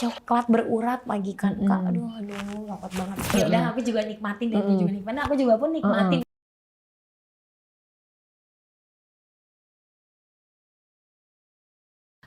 coklat berurat lagi kan Kak. Aduh dapat banget. Ya udah aku juga nikmatin dan dia juga nikmatin. Aku juga pun nikmatin.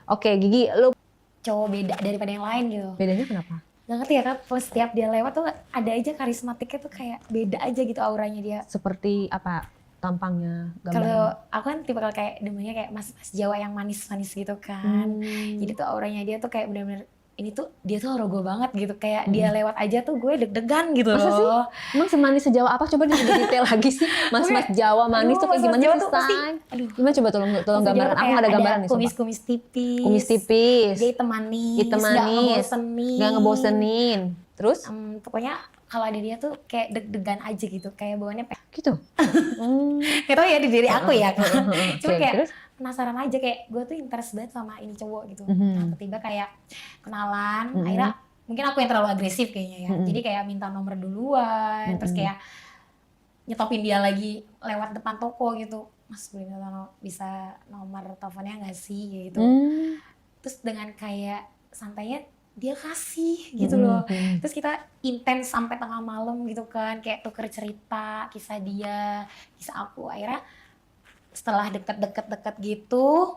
Oke, Gigi, lu Cowok beda daripada yang lain gitu. bedanya kenapa? Gak ngerti ya Kak, pas setiap dia lewat tuh ada aja karismatiknya tuh kayak beda aja gitu auranya dia. Seperti apa tampangnya, Kalau gambarnya? aku kan tipe kayak demennya kayak mas-mas Jawa yang manis-manis gitu kan. Jadi tuh auranya dia tuh kayak bener-bener ini tuh dia tuh rogo banget gitu. Kayak dia lewat aja tuh gue deg-degan gitu Masa sih? loh. Emang semanis sejawa apa? Coba detail lagi sih. Mas-mas Jawa manis Aduh, tuh kayak mas-mas gimana Jawa sih, tuh pasti, Say? aduh. Gimana coba tolong Mas Jawa gambaran. tuh Aku kayak nggak ada gambaran nih, coba. kumis-kumis tipis. Kumis tipis. Dia hitam manis. Hitam Gak manis. ngebosenin. Gak ngebosenin. Terus? Pokoknya kalau ada dia tuh kayak deg-degan aja gitu. Kayak bawaannya Gitu? Gak tau ya di diri aku ya Kak. Cuma Oke, kayak terus? penasaran aja kayak gue tuh interest banget sama ini cowok gitu. Nah tiba-tiba kayak kenalan, akhirnya mungkin aku yang terlalu agresif kayaknya ya. Jadi kayak minta nomor duluan, terus kayak nyetopin dia lagi lewat depan toko gitu. Mas boleh bisa nomor teleponnya gak sih gitu. Terus dengan kayak santainya dia kasih gitu loh. Terus kita intens sampai tengah malam gitu kan, kayak tuker cerita, kisah dia, kisah aku. Akhirnya setelah deket-deket gitu,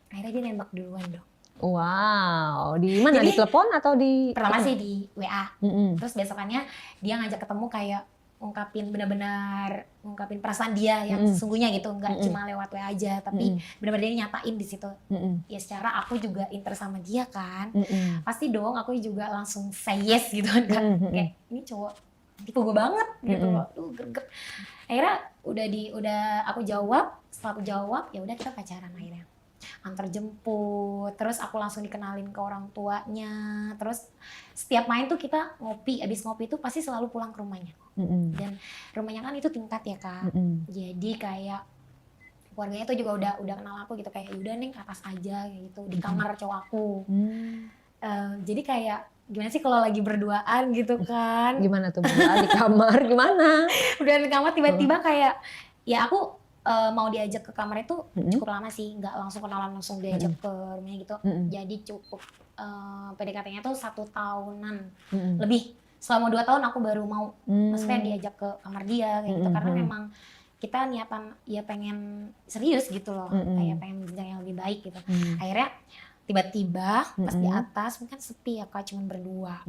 akhirnya dia nembak duluan dong. Wow, di mana? Jadi, di telepon atau di? Pertama sih di WA. Mm-mm. Terus besokannya dia ngajak ketemu kayak ngungkapin perasaan dia yang sesungguhnya gitu, nggak cuma lewat WA aja, tapi benar-benar dia nyatain di situ. Ya secara aku juga interest sama dia kan, pasti dong aku juga langsung say yes gitu kan, kayak ini cowok tipe gue banget gitu loh, greget. Akhirnya udah aku jawab, setelah aku jawab ya udah kita pacaran akhirnya. Antar jemput, terus aku langsung dikenalin ke orang tuanya, terus setiap main tuh kita ngopi, abis ngopi tuh pasti selalu pulang ke rumahnya. Dan rumahnya kan itu tingkat ya Kak, jadi kayak keluarganya tuh juga udah kenal aku gitu, kayak udah Neng ke atas aja gitu, di kamar cowok aku. Jadi kayak gimana sih kalau lagi berduaan gitu kan. Gimana tuh berduaan di kamar, gimana? Udah di kamar tiba-tiba kayak, ya aku mau diajak ke kamar itu cukup lama sih, nggak langsung kenalan langsung diajak ke rumahnya gitu. Jadi cukup PDKT-nya tuh 1 tahunan lebih. Selama 2 tahun aku baru mau, maksudnya diajak ke kamar dia kayak gitu, karena memang kita niatan ya pengen serius gitu loh, kayak pengen jenjang yang lebih baik gitu. Akhirnya tiba-tiba pas di atas mungkin sepi ya Kak, cuman berdua.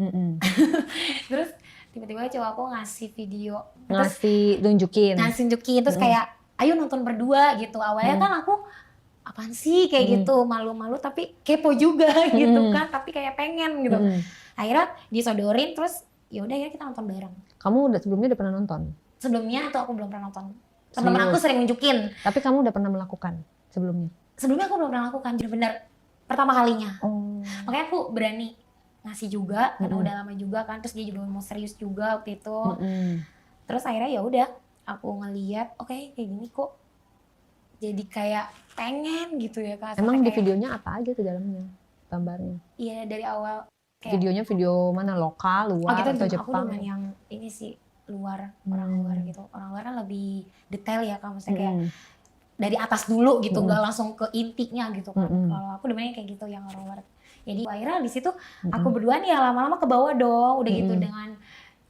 Terus tiba-tiba cowok aku ngasih video, ngasih tunjukin terus kayak ayo nonton berdua gitu. Awalnya kan aku apaan sih kayak gitu, malu-malu tapi kepo juga gitu kan, tapi kayak pengen gitu. Akhirnya disodorin, terus ya udah ya kita nonton bareng. Kamu sebelumnya udah pernah nonton? Sebelumnya tuh aku belum pernah nonton. Teman-teman aku sering nunjukin. Tapi kamu udah pernah melakukan sebelumnya? Sebelumnya aku belum pernah lakukan, bener-bener pertama kalinya. Makanya aku berani ngasih juga karena udah lama juga kan, terus dia juga mau serius juga waktu itu. Terus akhirnya ya udah aku ngeliat oke, kayak gini kok jadi kayak pengen gitu ya Kak. Emang di kayak, videonya apa aja tuh dalamnya gambarnya? Iya dari awal kayak, videonya video mana, lokal, luar, gitu, atau aku Jepang? dengan yang ini sih luar, orang luar gitu. Orang luar kan lebih detail ya Kak, maksudnya kayak dari atas dulu gitu, nggak langsung ke intinya gitu kan. Kalau aku demennya kayak gitu yang orang luar. Jadi akhirnya di situ aku berdua nih ya lama-lama ke bawah dong, udah gitu dengan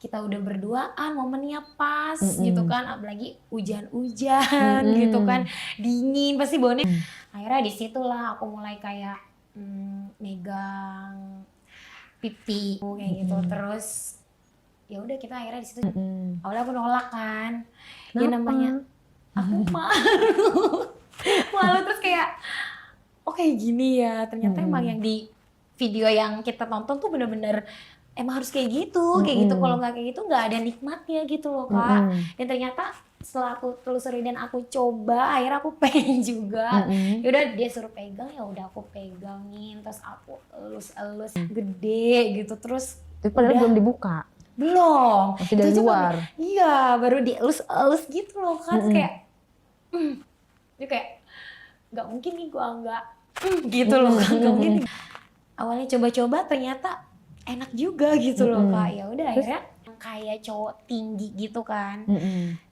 kita udah berduaan, momennya pas gitu kan, apalagi hujan-hujan gitu kan, dingin pasti bawaannya. Akhirnya disitulah aku mulai kayak megang pipi kayak gitu, terus ya udah kita akhirnya di situ. Awalnya aku nolak kan, ya namanya aku malu terus kayak kayak gini ya, ternyata emang yang di video yang kita tonton tuh bener-bener emang harus kayak gitu, kalau nggak kayak gitu nggak ada nikmatnya gitu loh Kak. Dan ternyata setelah aku telusuri dan aku coba, akhirnya aku pengen juga. Ya udah dia suruh pegang, ya udah aku pegangin, terus aku elus-elus gede gitu, terus padahal belum dibuka. Belum. Masih dari luar. Iya, baru dielus-elus gitu loh kan, kayak dia kayak nggak mungkin nih gua nggak gitu loh kan, nggak mungkin. Awalnya coba-coba ternyata enak juga gitu loh Kak. Ya udah akhirnya kayak cowok tinggi gitu kan.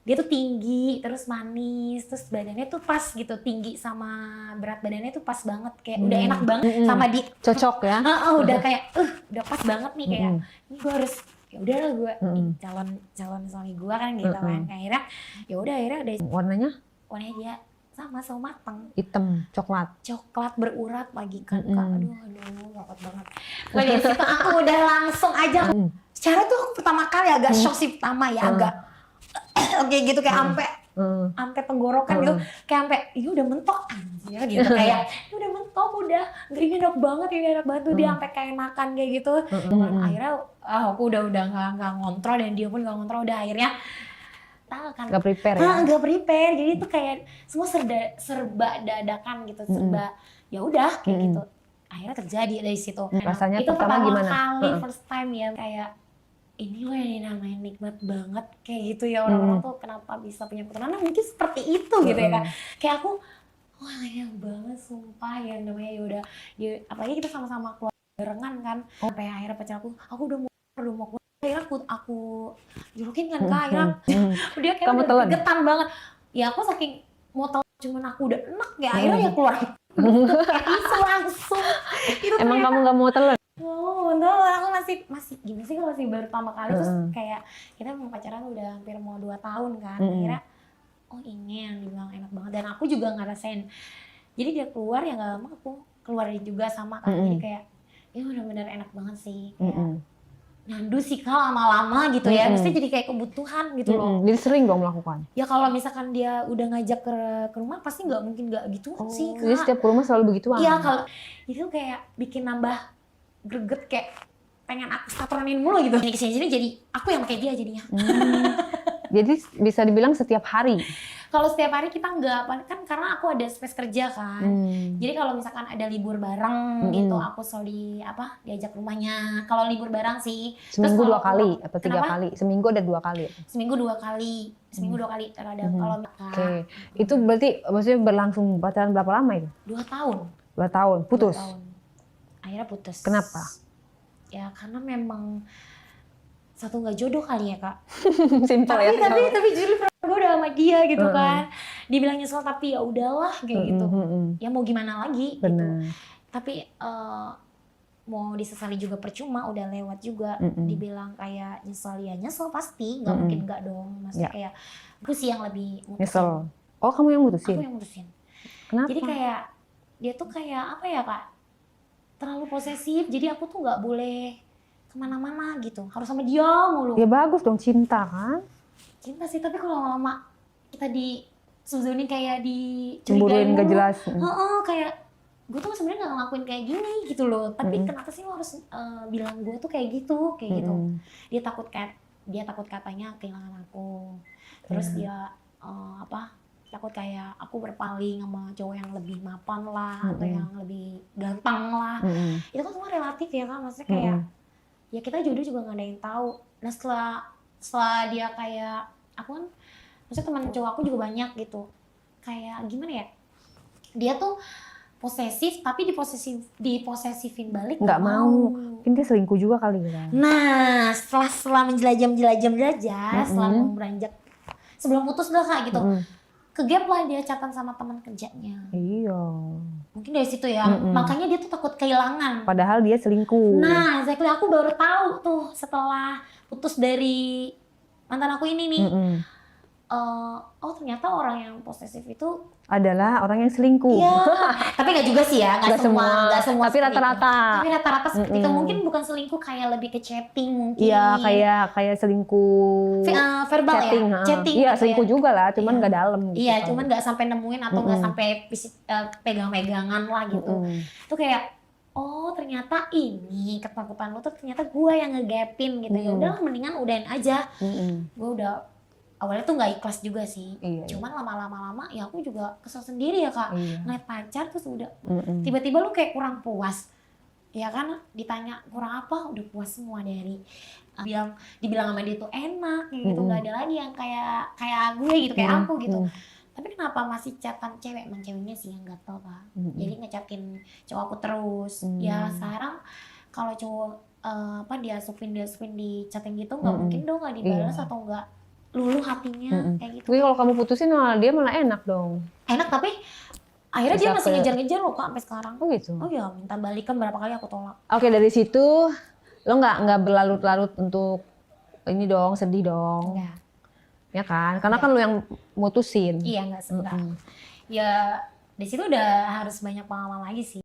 Dia tuh tinggi, terus manis, terus badannya tuh pas gitu, tinggi sama berat badannya tuh pas banget, kayak udah enak banget sama di Cocok ya. udah kayak udah pas banget nih, kayak ini gue harus, ya udahlah gue calon suami gue kan gitu kan. Akhirnya ya udah, akhirnya udah Warnanya warnanya dia sama mateng, hitam, coklat. coklat berurat lagi kan Kak. Aduh gawat banget. Nah, dari situ aku udah langsung aja. Secara tuh aku pertama kali agak shock sih pertama ya, agak oke gitu, kayak sampai tenggorokan gitu, kayak sampai ini udah mentok anjir gitu, kayak ini udah mentok, udah ini enak banget, tuh dia sampai kayak makan kayak gitu. Akhirnya aku udah nggak ngontrol, dan dia pun nggak ngontrol, udah akhirnya kan Gak prepare ya? Gak prepare, jadi itu kayak semua serba dadakan gitu, serba ya udah kayak gitu. Akhirnya terjadi dari situ. Rasanya itu pertama gimana? Kali first time ya, kayak ini loh yang namanya nikmat banget kayak gitu ya, orang-orang tuh kenapa bisa punya keturunan, mungkin seperti itu gitu ya Kak. Kayak aku wah enak banget sumpah, yang namanya yaudah ya, apalagi kita sama-sama keluar barengan kan. Sampai akhirnya pacar aku udah mau keluar. Akhirnya aku julukin kan Kak, akhirnya dia kayak udah getan banget. Ya aku saking mau tahu, cuman aku udah enak ya, akhirnya ya keluar. Kayak isu langsung. Itu emang kamu gak mau telan? Betul, aku masih gimana sih, kalau masih baru pertama kali, terus kayak kita memang pacaran udah hampir mau 2 tahun kan. Akhirnya ini yang dibilang enak banget, dan aku juga ngerasain. Jadi dia keluar ya, gak lama aku keluar juga sama kan. Jadi kayak ini benar-benar enak banget sih, kayak nandu sih Kak lama-lama gitu ya, mesti jadi kayak kebutuhan gitu loh. Jadi sering dong melakukan? Ya kalau misalkan dia udah ngajak ke rumah, pasti nggak mungkin nggak gitu sih Kak. Jadi setiap rumah selalu begituan? Iya, kalau itu kayak bikin nambah greget, kayak pengen aku statronin mulu gitu. Kesini-sini jadi aku yang kayak dia jadinya. Jadi bisa dibilang setiap hari? Kalau setiap hari kita nggak, kan karena aku ada space kerja kan. Jadi kalau misalkan ada libur bareng gitu, aku selalu diajak rumahnya. Kalau libur bareng sih. Seminggu 2 kali atau 3 kali? Seminggu ada 2 kali? Seminggu 2 kali. Seminggu 2 kali terkadang kalau Oke. Itu berarti maksudnya berlangsung pacaran berapa lama itu? 2 tahun. 2 tahun. Putus? 2 tahun. Akhirnya putus. Kenapa? Ya karena memang satu nggak jodoh kali ya Kak. Simpel ya. Tapi jujur gue udah sama dia gitu kan. Dibilang nyesel, tapi ya udahlah kayak gitu. Ya mau gimana lagi gitu. Tapi mau disesali juga percuma, udah lewat juga. Dibilang kayak nyesel, ya nyesel pasti, nggak mungkin nggak dong. Maksudnya kayak aku sih yang lebih mutusin. Nyesel. Oh, kamu yang mutusin? Aku yang mutusin. Kenapa? Jadi kayak dia tuh kayak apa ya Kak, terlalu posesif. Jadi aku tuh nggak boleh kemana-mana gitu, harus sama dia mulu. Ya bagus dong, cinta kan? Cinta sih, tapi kalau lama-lama kita suzonin, kayak cemburuin gak jelas. Kayak gue tuh sebenarnya nggak ngelakuin kayak gini gitu loh, tapi kenapa sih lo harus bilang gue tuh kayak gitu. Dia takut katanya kehilangan aku, terus dia takut kayak aku berpaling sama cowok yang lebih mapan lah, atau yang lebih ganteng lah. Itu kan semua relatif ya Kak, maksudnya kayak ya kita jodoh juga nggak ada yang tahu. Nah setelah dia kayak aku kan, maksudnya teman cowok aku juga banyak gitu, kayak gimana ya, dia tuh posesif tapi diposesifin balik, nggak mau. Mungkin dia selingkuh juga kali ya. Nah setelah menjelajah setelah beranjak, sebelum putus lah Kak gitu, kegap lah dia chatan sama teman kerjanya. Iya. Mungkin dari situ ya, makanya dia tuh takut kehilangan. Padahal dia selingkuh. Nah, exactly, aku baru tahu tuh setelah putus dari mantan aku ini nih. Oh ternyata orang yang posesif itu adalah orang yang selingkuh. Iya. Tapi nggak juga sih ya, nggak semua. Tapi rata-rata. Tapi rata-rata seperti itu. Mungkin bukan selingkuh, kayak lebih ke chatting mungkin. Iya, kayak selingkuh. Verbal chatting, ya. Chatting. Iya, selingkuh juga lah, cuman nggak dalam. Gitu, iya, cuman nggak sampai nemuin atau nggak sampai pegang-pegangan lah gitu. Itu kayak, oh ternyata ini ketakutan lo tuh ternyata gue yang ngegapin gitu. Ya udah, mendingan udahin aja. Gue udah awalnya tuh nggak ikhlas juga sih, cuman lama-lama ya aku juga kesel sendiri ya Kak, ngeliat pacar terus udah tiba-tiba lu kayak kurang puas, ya kan, ditanya kurang apa, udah puas semua dari dibilang sama dia tuh enak gitu, nggak ada lagi yang kayak gue gitu, kayak aku gitu. Tapi kenapa masih chatan cewek? Emang ceweknya sih yang gatel Kak, jadi ngechatin cowok aku terus. Ya sekarang kalau cowok diasupin di chatting gitu, nggak mungkin dong nggak dibalas atau nggak luluh hatinya kayak gitu. Tapi kalau kamu putusin malah dia malah enak dong. Enak, tapi akhirnya dia masih ngejar-ngejar loh Kak sampai sekarang. Oh gitu. Oh ya, minta balikan berapa kali aku tolak. Oke, dari situ lo nggak berlarut-larut untuk ini dong, sedih dong. Enggak. Ya kan? Karena kan lo yang mutusin. Iya, enggak. Ya di situ udah harus banyak pengalaman lagi sih.